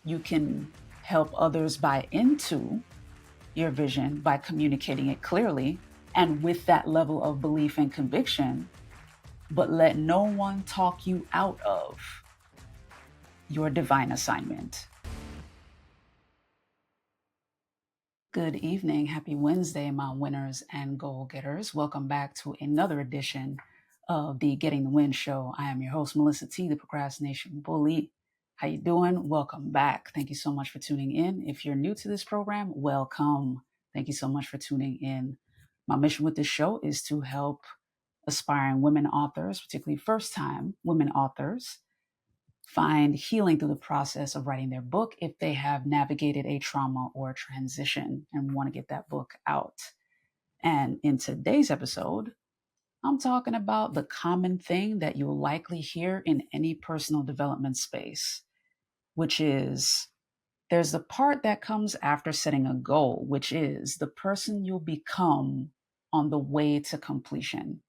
You can help others buy into your vision by communicating it clearly and with that level of belief and conviction, but let no one talk you out of your divine assignment. Good evening. Happy Wednesday, my winners and goal getters. Welcome back to another edition of the Getting the Win Show. I am your host, Melissa T, the Procrastination Bully. How you doing? Welcome back. Thank you so much for tuning in. If you're new to this program, welcome. Thank you so much for tuning in. My mission with this show is to help aspiring women authors, particularly first-time women authors, find healing through the process of writing their book if they have navigated a trauma or a transition and want to get that book out. And in today's episode, I'm talking about the common thing that you'll likely hear in any personal development space, which is there's the part that comes after setting a goal, which is the person you'll become on the way to completion.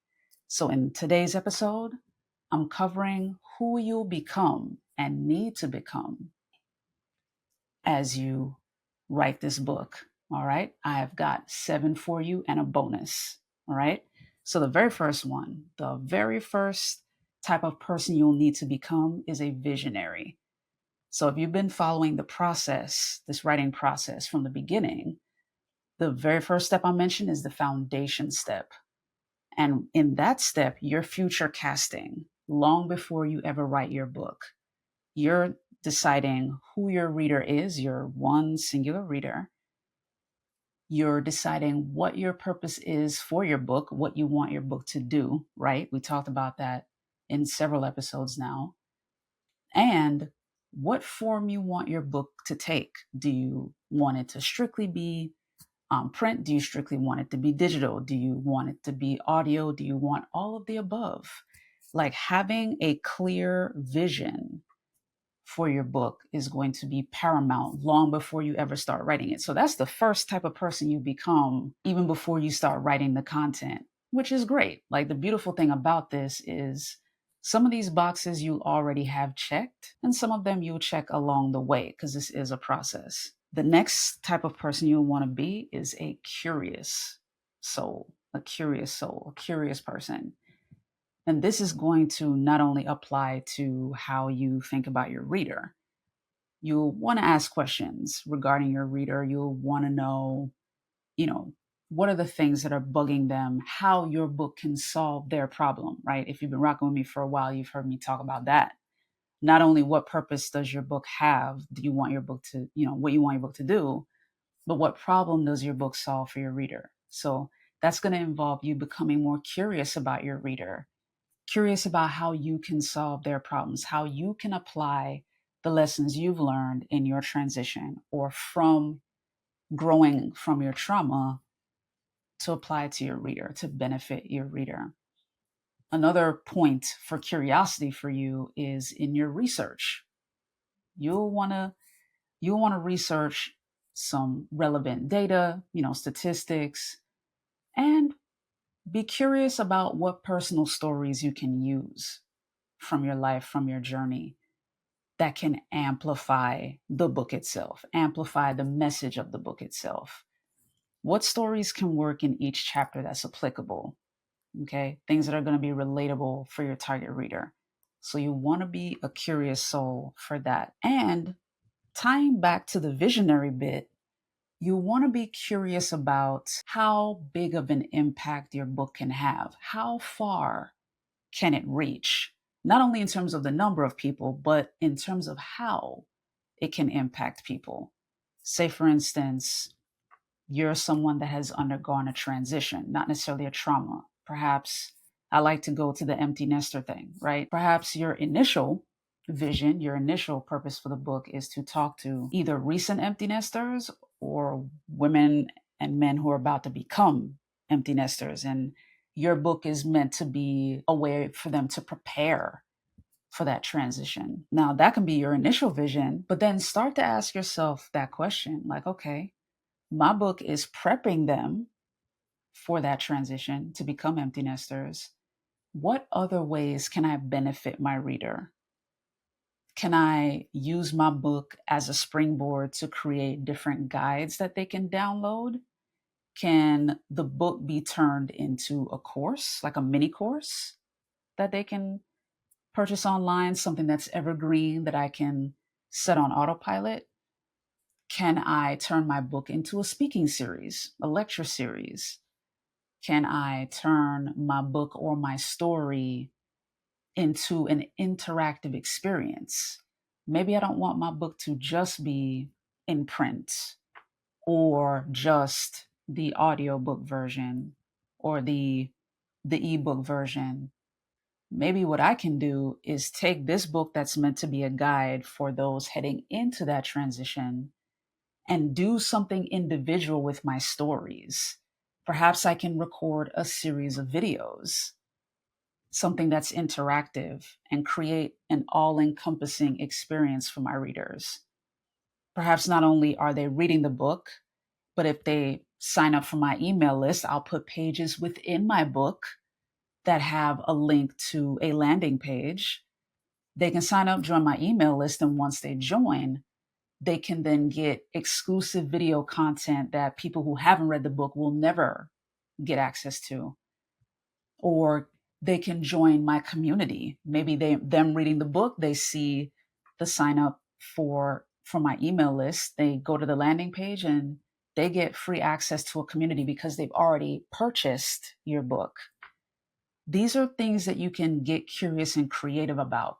So in today's episode, I'm covering who you'll become and need to become as you write this book. All right. I've got 7 for you and a bonus. All right. So the very first one, the very first type of person you'll need to become is a visionary. So if you've been following the process, this writing process from the beginning, the very first step I mentioned is the foundation step. And in that step, you're future casting long before you ever write your book. You're deciding who your reader is, your one singular reader. You're deciding what your purpose is for your book, what you want your book to do, right? We talked about that in several episodes now. And what form you want your book to take. Do you want it to strictly be print? Do you strictly want it to be digital? Do you want it to be audio? Do you want all of the above? Like having a clear vision for your book is going to be paramount long before you ever start writing it. So that's the first type of person you become even before you start writing the content, which is great. Like the beautiful thing about this is some of these boxes you already have checked and some of them you'll check along the way because this is a process. The next type of person you'll want to be is a curious soul, a curious person. And this is going to not only apply to how you think about your reader. You'll want to ask questions regarding your reader. You'll want to know, what are the things that are bugging them, how your book can solve their problem, right? If you've been rocking with me for a while, you've heard me talk about that. Not only what purpose does your book have, do you want your book to, what you want your book to do, but what problem does your book solve for your reader? So that's going to involve you becoming more curious about your reader, curious about how you can solve their problems, how you can apply the lessons you've learned in your transition or from growing from your trauma to apply to your reader, to benefit your reader. Another point for curiosity for you is in your research. You'll want to research some relevant data, statistics, and be curious about what personal stories you can use from your life, from your journey, that can amplify the book itself, amplify the message of the book itself. What stories can work in each chapter that's applicable? Okay, things that are going to be relatable for your target reader. So you want to be a curious soul for that. And tying back to the visionary bit, you want to be curious about how big of an impact your book can have. How far can it reach? Not only in terms of the number of people, but in terms of how it can impact people. Say, for instance, you're someone that has undergone a transition, not necessarily a trauma. Perhaps I like to go to the empty nester thing, right? Perhaps your initial vision, your initial purpose for the book is to talk to either recent empty nesters or women and men who are about to become empty nesters. And your book is meant to be a way for them to prepare for that transition. Now, that can be your initial vision, but then start to ask yourself that question like, okay, my book is prepping them for that transition to become empty nesters. What other ways can I benefit my reader Can I use my book as a springboard to create different guides that they can download? Can the book be turned into a course, like a mini course that they can purchase online, something that's evergreen that I can set on autopilot? Can I turn my book into a speaking series, a lecture series? Can I turn my book or my story into an interactive experience? Maybe I don't want my book to just be in print or just the audiobook version or the ebook version. Maybe what I can do is take this book that's meant to be a guide for those heading into that transition and do something individual with my stories. Perhaps I can record a series of videos, something that's interactive, and create an all encompassing experience for my readers. Perhaps not only are they reading the book, but if they sign up for my email list, I'll put pages within my book that have a link to a landing page. They can sign up, join my email list, and once they join, they can then get exclusive video content that people who haven't read the book will never get access to. Or they can join my community. Maybe them reading the book, they see the sign up for my email list. They go to the landing page and they get free access to a community because they've already purchased your book. These are things that you can get curious and creative about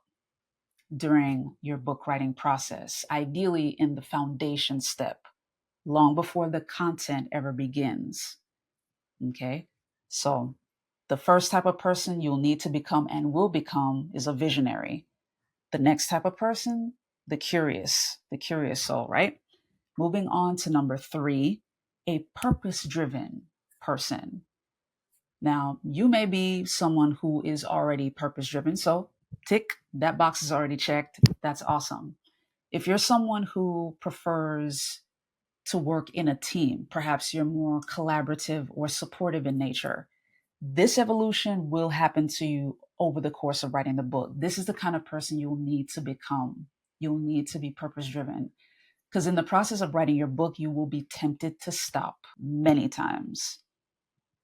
during your book writing process, ideally in the foundation step, long before the content ever begins. Okay, so the first type of person you'll need to become and will become is a visionary. The next type of person, the curious soul, right? Moving on to number 3, a purpose driven person. Now, you may be someone who is already purpose driven. So, tick, that box is already checked. That's awesome. If you're someone who prefers to work in a team, perhaps you're more collaborative or supportive in nature, this evolution will happen to you over the course of writing the book. This is the kind of person you'll need to become. You'll need to be purpose driven because in the process of writing your book, you will be tempted to stop many times.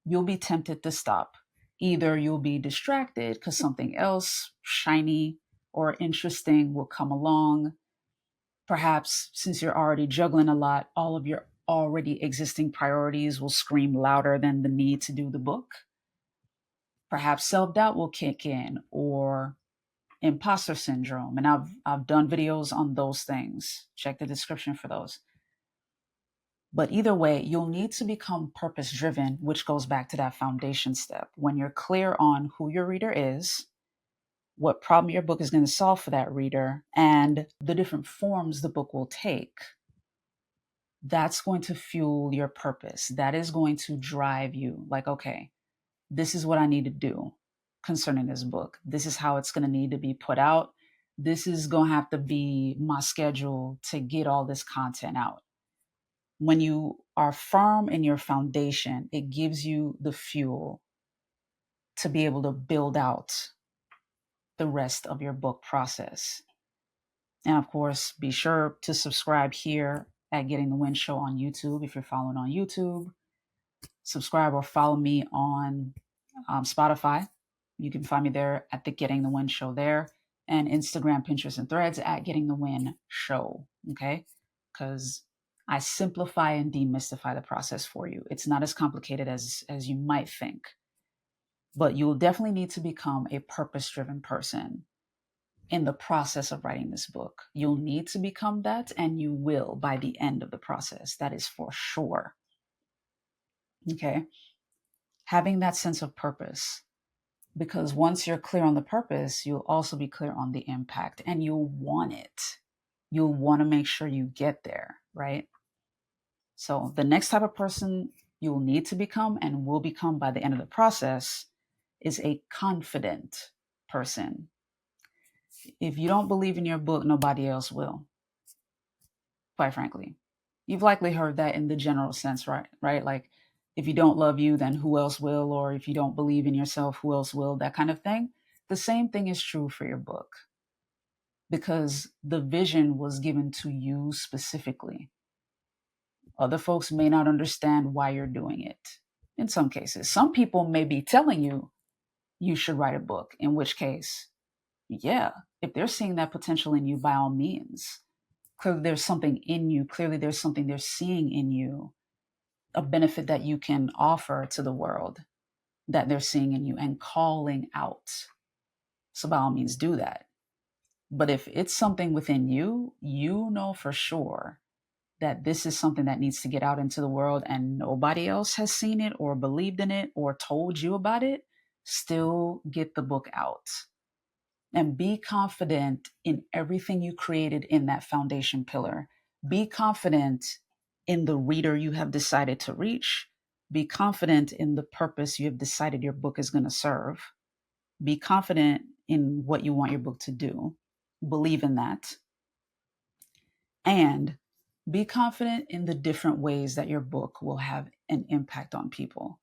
You'll be tempted to stop. Either you'll be distracted because something else shiny or interesting will come along. Perhaps since you're already juggling a lot, all of your already existing priorities will scream louder than the need to do the book. Perhaps self-doubt will kick in or imposter syndrome. And I've done videos on those things. Check the description for those. But either way, you'll need to become purpose driven, which goes back to that foundation step. When you're clear on who your reader is, what problem your book is going to solve for that reader, and the different forms the book will take, that's going to fuel your purpose. That is going to drive you like, okay, this is what I need to do concerning this book. This is how it's going to need to be put out. This is going to have to be my schedule to get all this content out. When you are firm in your foundation, it gives you the fuel to be able to build out the rest of your book process. And of course, be sure to subscribe here at Getting the Win Show on YouTube if you're following on YouTube. Subscribe or follow me on Spotify. You can find me there at the Getting the Win Show there, and Instagram, Pinterest, and Threads at Getting the Win Show. Okay, because I simplify and demystify the process for you. It's not as complicated as you might think, but you will definitely need to become a purpose-driven person in the process of writing this book. You'll need to become that, and you will by the end of the process. That is for sure. Okay, having that sense of purpose. Because once you're clear on the purpose, you'll also be clear on the impact and you'll want it. You'll want to make sure you get there, right? So the next type of person you'll need to become and will become by the end of the process is a confident person. If you don't believe in your book, nobody else will, quite frankly. You've likely heard that in the general sense, right? Like, if you don't love you, then who else will? Or if you don't believe in yourself, who else will? That kind of thing. The same thing is true for your book. because the vision was given to you specifically. Other folks may not understand why you're doing it. In some cases, some people may be telling you you should write a book, in which case, yeah, if they're seeing that potential in you, by all means. Clearly, there's something in you. Clearly, there's something they're seeing in you, a benefit that you can offer to the world that they're seeing in you and calling out. So, by all means, do that. But if it's something within you, you know for sure that this is something that needs to get out into the world and nobody else has seen it or believed in it or told you about it, still get the book out and be confident in everything you created in that foundation pillar. Be confident in the reader you have decided to reach. Be confident in the purpose you have decided your book is going to serve. Be confident in what you want your book to do. Believe in that. And be confident in the different ways that your book will have an impact on people.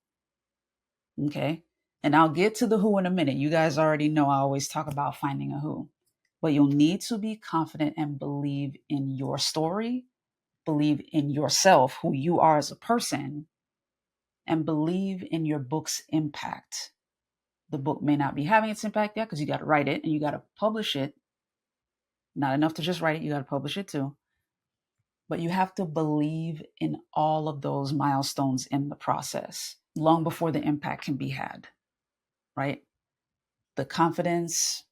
Okay? And I'll get to the who in a minute. You guys already know I always talk about finding a who. But you'll need to be confident and believe in your story, believe in yourself, who you are as a person, and believe in your book's impact. The book may not be having its impact yet because you got to write it and you got to publish it. Not enough to just write it, you got to publish it too. But you have to believe in all of those milestones in the process long before the impact can be had, right? The confidence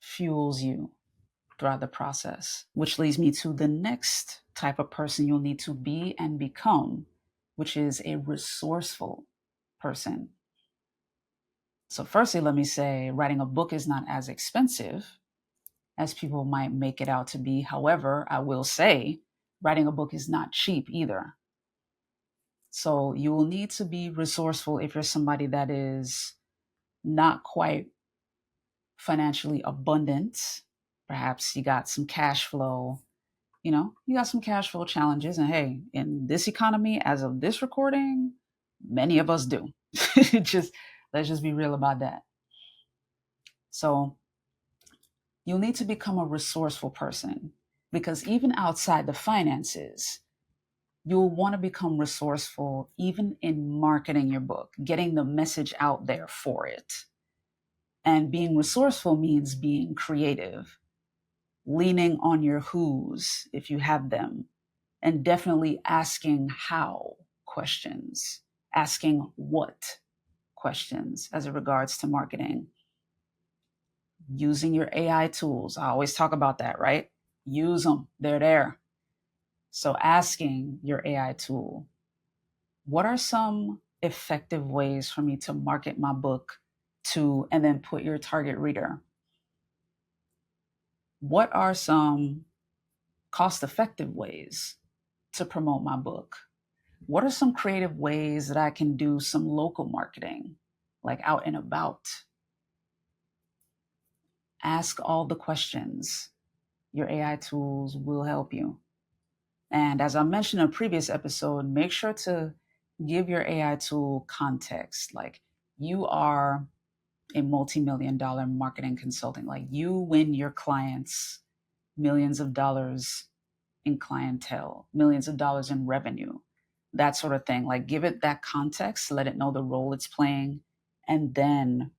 fuels you throughout the process, which leads me to the next type of person you'll need to be and become, which is a resourceful person. So, firstly, let me say writing a book is not as expensive as people might make it out to be. However, I will say writing a book is not cheap either. So, you will need to be resourceful if you're somebody that is not quite financially abundant. Perhaps you got some cash flow, you got some cash flow challenges. And hey, in this economy, as of this recording, many of us do. just Let's just be real about that. So you'll need to become a resourceful person, because even outside the finances, you'll want to become resourceful even in marketing your book, getting the message out there for it. And being resourceful means being creative, leaning on your who's if you have them, and definitely asking how questions, asking what questions as it regards to marketing. Using your AI tools. I always talk about that, right? Use them, they're there. So asking your AI tool, what are some effective ways for me to market my book to, and then put your target reader? What are some cost-effective ways to promote my book? What are some creative ways that I can do some local marketing, like out and about? Ask all the questions. Your AI tools will help you. And as I mentioned in a previous episode, make sure to give your AI tool context. Like, you are a multi-million-dollar marketing consultant. Like, you win your clients millions of dollars in clientele, millions of dollars in revenue, that sort of thing. Like, give it that context, let it know the role it's playing, and then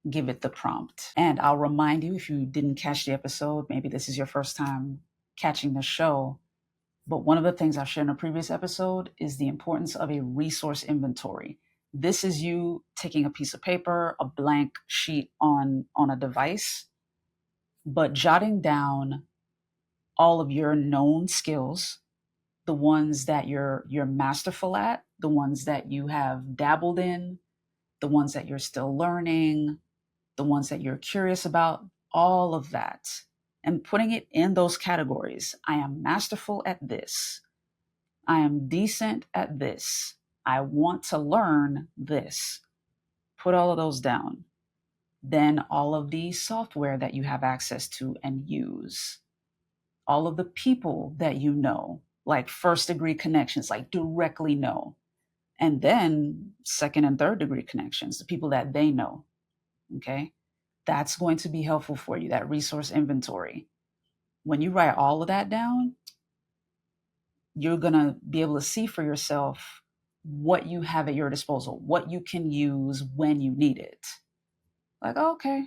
give it the prompt. And I'll remind you, if you didn't catch the episode, maybe this is your first time catching the show, but one of the things I've shared in a previous episode is the importance of a resource inventory. This is you taking a piece of paper, a blank sheet on a device, but jotting down all of your known skills, the ones that you're masterful at, the ones that you have dabbled in, the ones that you're still learning, the ones that you're curious about, all of that, and putting it in those categories. I am masterful at this. I am decent at this. I want to learn this. Put all of those down. Then all of the software that you have access to and use. All of the people that you know, like first degree connections, like directly know. And then second and third degree connections, the people that they know. Okay. That's going to be helpful for you, that resource inventory. when you write all of that down, you're going to be able to see for yourself what you have at your disposal, what you can use when you need it. Like, okay,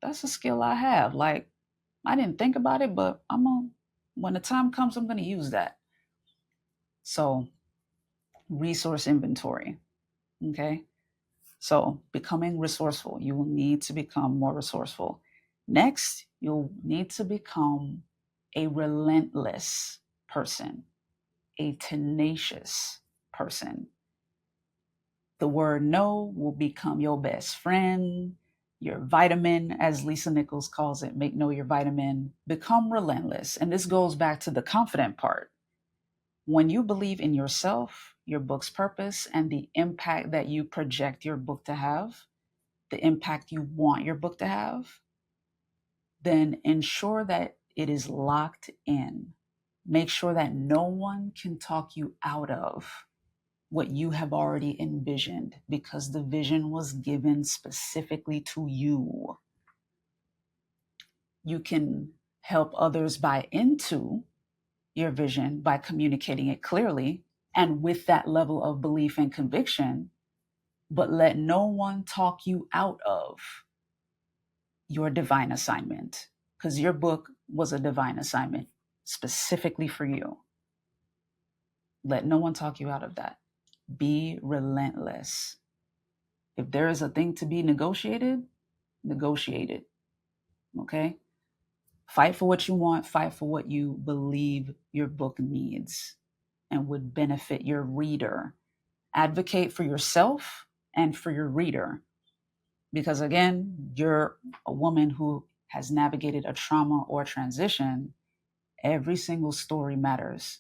that's a skill I have. Like, I didn't think about it, but when the time comes, I'm going to use that. So, resource inventory. Okay. So, becoming resourceful, you will need to become more resourceful. Next, you'll need to become a relentless person, a tenacious person. The word no will become your best friend, your vitamin, as Lisa Nichols calls it. Make no your vitamin. Become relentless. And this goes back to the confident part. When you believe in yourself, your book's purpose, and the impact that you project your book to have, the impact you want your book to have, then ensure that it is locked in. Make sure that no one can talk you out of what you have already envisioned, because the vision was given specifically to you. You can help others buy into your vision by communicating it clearly and with that level of belief and conviction, but let no one talk you out of your divine assignment, because your book was a divine assignment specifically for you. Let no one talk you out of that. Be relentless. If there is a thing to be negotiated, negotiate it. Okay? Fight for what you want, fight for what you believe your book needs and would benefit your reader. Advocate for yourself and for your reader. Because again, you're a woman who has navigated a trauma or transition. Every single story matters.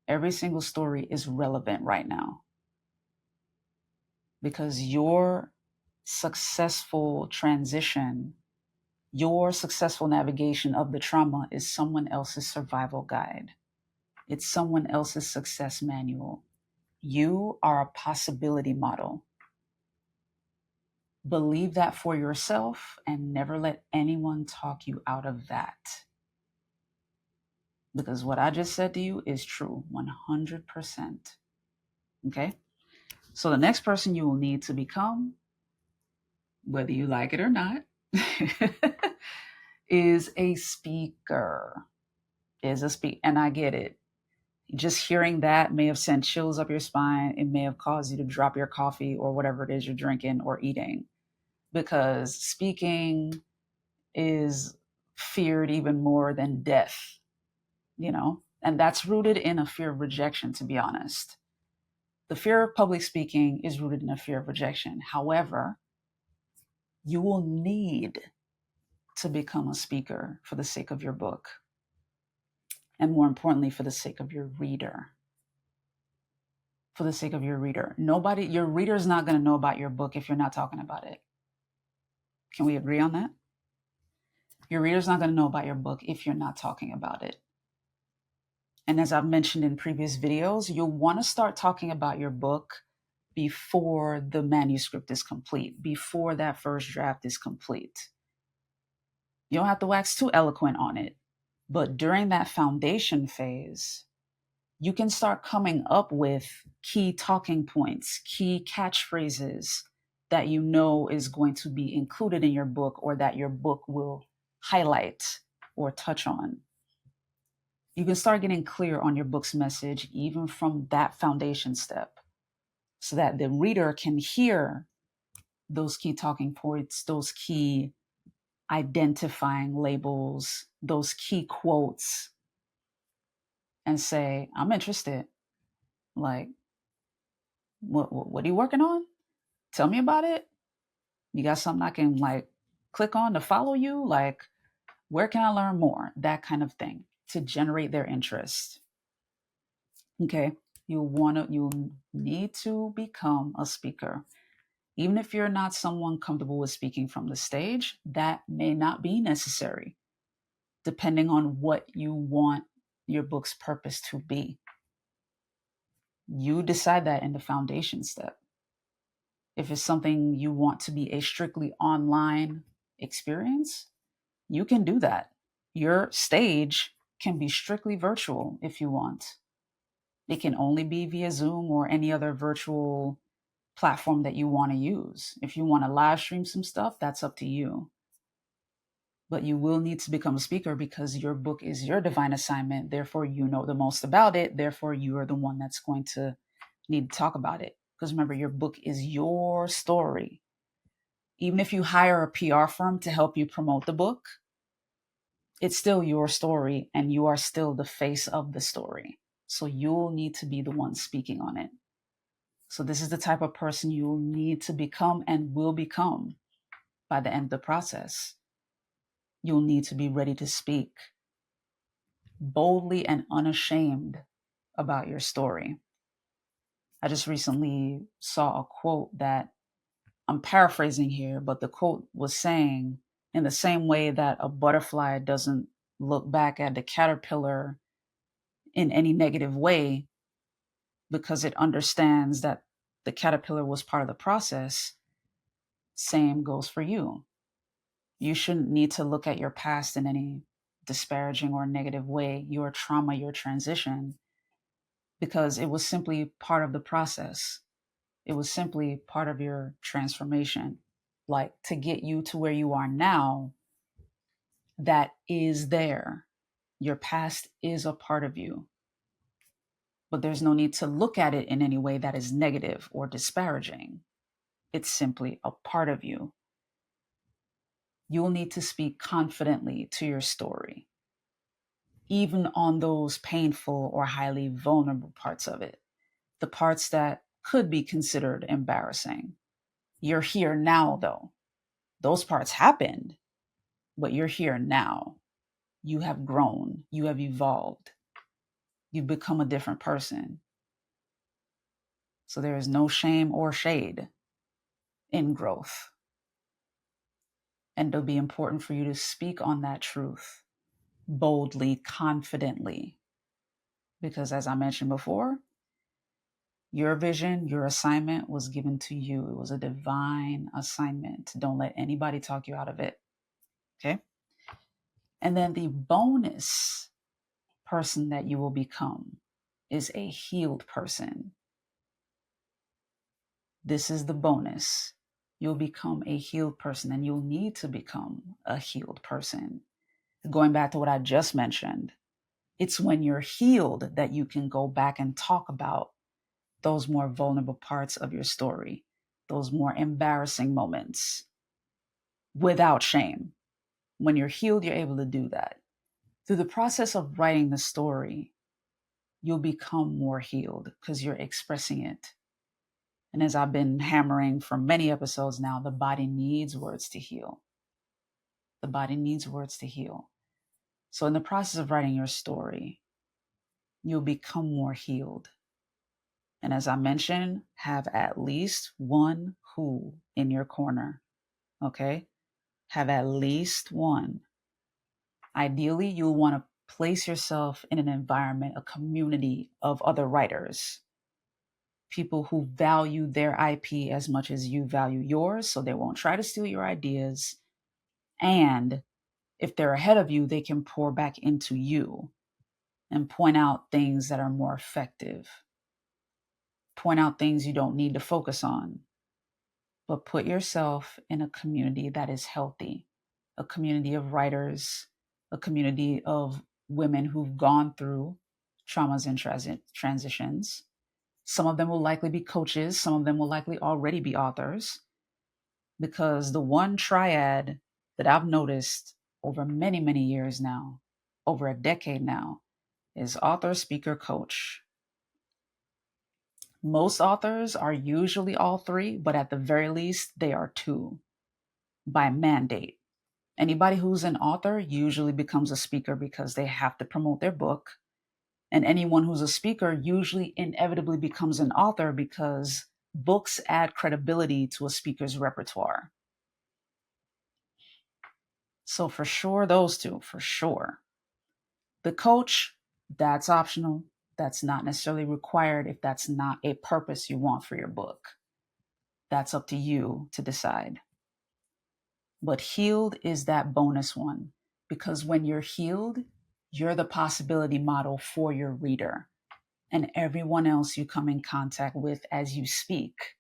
Every single story is relevant right now. Because your successful transition, your successful navigation of the trauma is someone else's survival guide. It's someone else's success manual. You are a possibility model. Believe that for yourself and never let anyone talk you out of that. Because what I just said to you is true, 100%. Okay? So the next person you will need to become, whether you like it or not, is a speaker. And I get it. Just hearing that may have sent chills up your spine. It may have caused you to drop your coffee or whatever it is you're drinking or eating, because speaking is feared even more than death, and that's rooted in a fear of rejection, to be honest. The fear of public speaking is rooted in a fear of rejection. However, you will need to become a speaker for the sake of your book, and more importantly, for the sake of your reader. For the sake of your reader. Your reader is not going to know about your book if you're not talking about it. Can we agree on that? Your reader's not going to know about your book if you're not talking about it. And as I've mentioned in previous videos, you'll want to start talking about your book before the manuscript is complete, before that first draft is complete. You don't have to wax too eloquent on it, but during that foundation phase, you can start coming up with key talking points, key catchphrases that you know is going to be included in your book or that your book will highlight or touch on. You can start getting clear on your book's message even from that foundation step, so that the reader can hear those key talking points, those key identifying labels, those key quotes, and say, I'm interested. Like, what are you working on? Tell me about it. You got something I can click on to follow you? Like, where can I learn more? That kind of thing to generate their interest. Okay. You need to become a speaker. Even if you're not someone comfortable with speaking from the stage, that may not be necessary, depending on what you want your book's purpose to be. You decide that in the foundation step. If it's something you want to be a strictly online experience, you can do that. Your stage can be strictly virtual if you want. It can only be via Zoom or any other virtual platform that you want to use. If you want to live stream some stuff, that's up to you. But you will need to become a speaker because your book is your divine assignment. Therefore, you know the most about it. Therefore, you are the one that's going to need to talk about it. Because remember, your book is your story. Even if you hire a PR firm to help you promote the book, it's still your story and you are still the face of the story. So you'll need to be the one speaking on it. So this is the type of person you'll need to become and will become by the end of the process. You'll need to be ready to speak boldly and unashamed about your story. I just recently saw a quote that I'm paraphrasing here, but the quote was saying, in the same way that a butterfly doesn't look back at the caterpillar in any negative way because it understands that the caterpillar was part of the process, same goes for you. You shouldn't need to look at your past in any disparaging or negative way, your trauma, your transition, because it was simply part of the process. It was simply part of your transformation. Like, to get you to where you are now, that is there. Your past is a part of you, but there's no need to look at it in any way that is negative or disparaging. It's simply a part of you. You'll need to speak confidently to your story, even on those painful or highly vulnerable parts of it, the parts that could be considered embarrassing. You're here now, though. Those parts happened, but you're here now. You have grown, you have evolved, you've become a different person. So there is no shame or shade in growth. And it'll be important for you to speak on that truth boldly, confidently. Because as I mentioned before, your vision, your assignment was given to you. It was a divine assignment. Don't let anybody talk you out of it. Okay? And then the bonus person that you will become is a healed person. This is the bonus. You'll become a healed person, and you'll need to become a healed person. Going back to what I just mentioned, it's when you're healed that you can go back and talk about those more vulnerable parts of your story, those more embarrassing moments without shame. When you're healed, you're able to do that. Through the process of writing the story, you'll become more healed because you're expressing it. And as I've been hammering for many episodes now, the body needs words to heal. The body needs words to heal. So in the process of writing your story, you'll become more healed. And as I mentioned, have at least one who in your corner. Okay? Have at least one. Ideally, you'll want to place yourself in an environment, a community of other writers, people who value their IP as much as you value yours, so they won't try to steal your ideas. And if they're ahead of you, they can pour back into you and point out things that are more effective. Point out things you don't need to focus on, but put yourself in a community that is healthy, a community of writers, a community of women who've gone through traumas and transitions. Some of them will likely be coaches. Some of them will likely already be authors, because the one triad that I've noticed over many, many years now, over a decade now, is author, speaker, coach. Most authors are usually all three, but at the very least, they are two by mandate. Anybody who's an author usually becomes a speaker because they have to promote their book. And anyone who's a speaker usually inevitably becomes an author because books add credibility to a speaker's repertoire. So for sure, those two, for sure. The coach, that's optional. That's not necessarily required if that's not a purpose you want for your book. That's up to you to decide. But healed is that bonus one. Because when you're healed, you're the possibility model for your reader and everyone else you come in contact with as you speak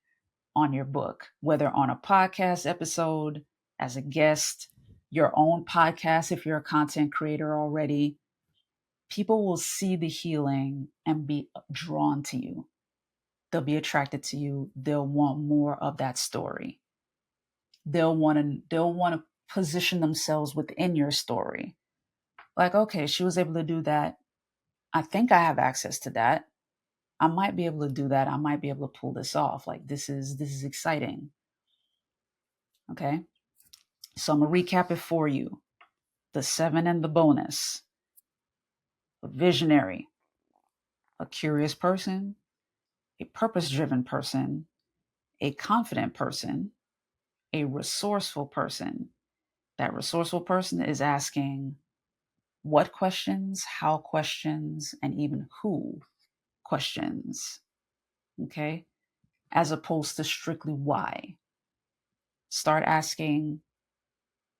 on your book, whether on a podcast episode, as a guest, your own podcast, if you're a content creator already. People will see the healing and be drawn to you. They'll be attracted to you. They'll want more of that story. They'll want to position themselves within your story. Like, okay, she was able to do that. I think I have access to that. I might be able to do that. I might be able to pull this off. Like, this is exciting. Okay. So I'm going to recap it for you. The 7 and the bonus. A visionary, a curious person, a purpose-driven person, a confident person, a resourceful person. That resourceful person is asking what questions, how questions, and even who questions. Okay? As opposed to strictly why. Start asking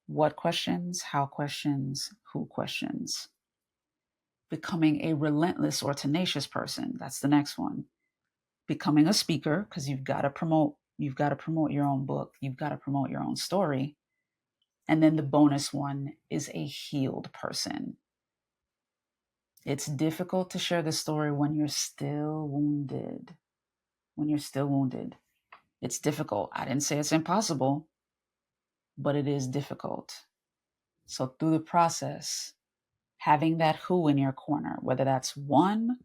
what questions, how questions, who questions. Becoming a relentless or tenacious person. That's the next one. Becoming a speaker, because you've got to promote your own book. You've got to promote your own story. And then the bonus one is a healed person. It's difficult to share the story when you're still wounded. It's difficult. I didn't say it's impossible, but it is difficult. So through the process, having that who in your corner, whether that's one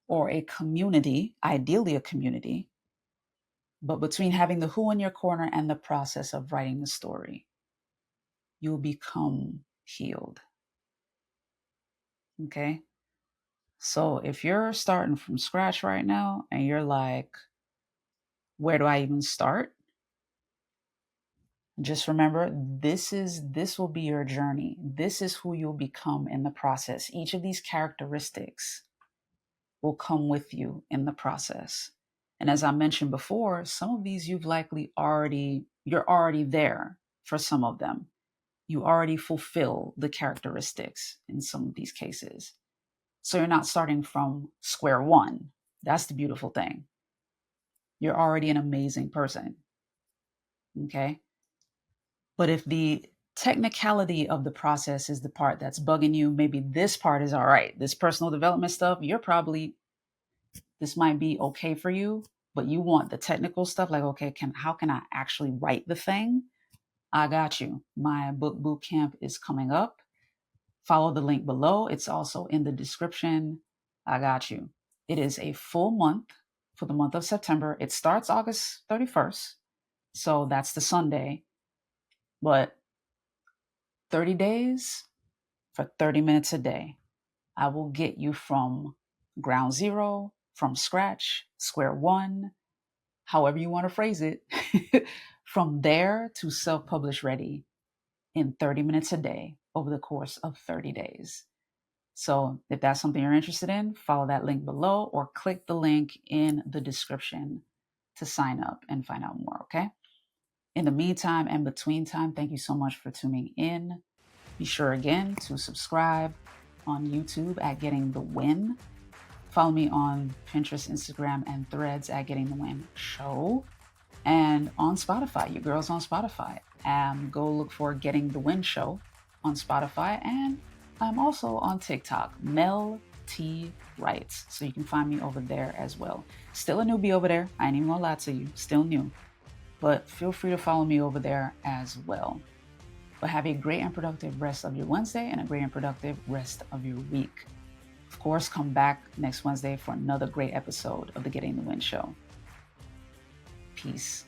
or a community, ideally a community, but between having the who in your corner and the process of writing the story, you'll become healed. Okay? So if you're starting from scratch right now and you're like, where do I even start? Just remember, this will be your journey. This is who you'll become in the process. Each of these characteristics will come with you in the process. And as I mentioned before, some of these you're already there for some of them. You already fulfill the characteristics in some of these cases. So you're not starting from square one. That's the beautiful thing. You're already an amazing person. Okay? But if the technicality of the process is the part that's bugging you, maybe this part is all right. This personal development stuff, this might be okay for you, but you want the technical stuff like, okay, how can I actually write the thing? I got you. My book boot camp is coming up. Follow the link below. It's also in the description. I got you. It is a full month for the month of September. It starts August 31st. So that's the Sunday. But 30 days for 30 minutes a day. I will get you from ground zero, from scratch, square one, however you want to phrase it, from there to self-publish ready in 30 minutes a day over the course of 30 days. So if that's something you're interested in, follow that link below or click the link in the description to sign up and find out more, okay? In the meantime and between time, thank you so much for tuning in. Be sure again to subscribe on YouTube at Getting the Win. Follow me on Pinterest, Instagram, and Threads at Getting the Win Show. And on Spotify, your girl's on Spotify. Go look for Getting the Win Show on Spotify. And I'm also on TikTok, Mel T Writes. So you can find me over there as well. Still a newbie over there. I ain't even gonna lie to you. Still new. But feel free to follow me over there as well. But have a great and productive rest of your Wednesday and a great and productive rest of your week. Of course, come back next Wednesday for another great episode of the Getting the Win Show. Peace.